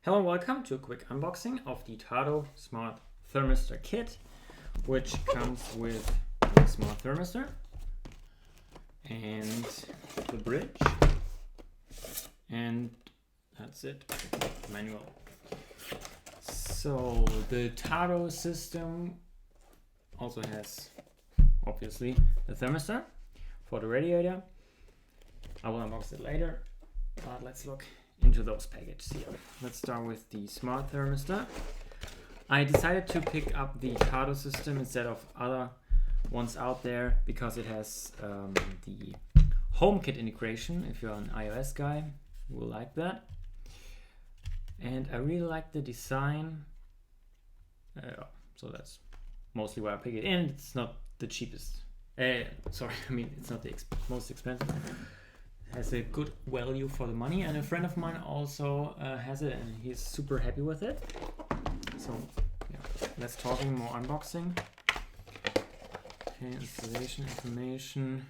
Hello and welcome to a quick unboxing of the Tado Smart Thermostat Kit, which comes with a smart thermostat and the bridge, and that's it, manual. So the Tado system also has obviously a thermostat for the radiator. I will unbox it later, but let's look into those packages here. Let's start with the smart thermostat. I decided to pick up the tado system instead of other ones out there because it has the HomeKit integration. If you're an iOS guy, you will like that. And I really like the design. So that's mostly why I pick it. And it's not the cheapest. It's not the most expensive. Has a good value for the money, and a friend of mine also has it and he's super happy with it. So yeah, let's talk more unboxing. Okay, installation information.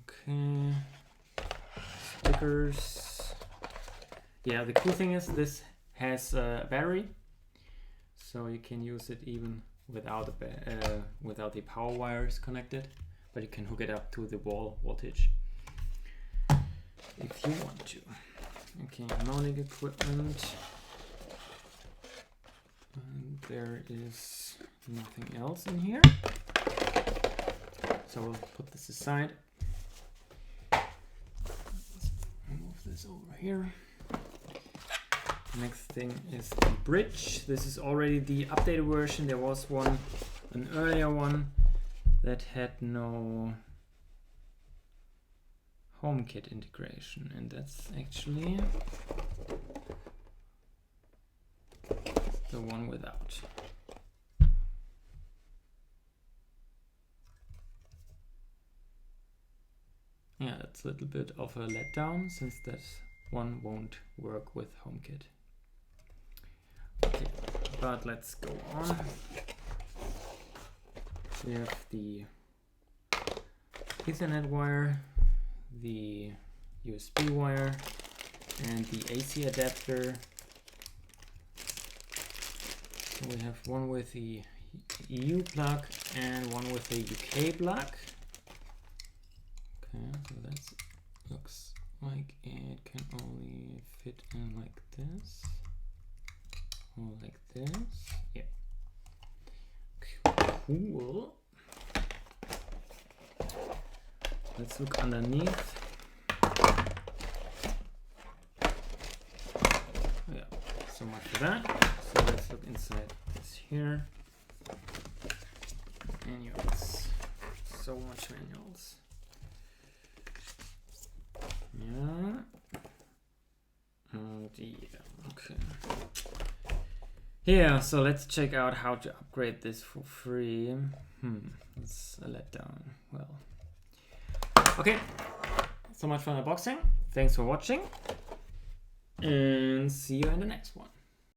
Okay, stickers. Yeah, the cool thing is this has a battery, so you can use it even without the power wires connected. But you can hook it up to the wall voltage if you want to. Okay, mounting equipment. And there is nothing else in here. So we'll put this aside. Let's move this over here. Next thing is the bridge. This is already the updated version. There was an earlier one that had no HomeKit integration, and that's actually the one without. Yeah, that's a little bit of a letdown since that one won't work with HomeKit. Okay, but let's go on. We have the Ethernet wire, the USB wire, and the AC adapter. So we have one with the EU plug and one with the UK plug. Okay, so that looks like it can only fit in like this or like this. Yeah. Cool. Let's look underneath. Yeah, so much for that. So let's look inside this here. Manuals. So much manuals. Yeah. Oh dear. Okay. Yeah, so let's check out how to upgrade this for free. It's a letdown. Well, okay, so much for unboxing. Thanks for watching, and see you in the next one.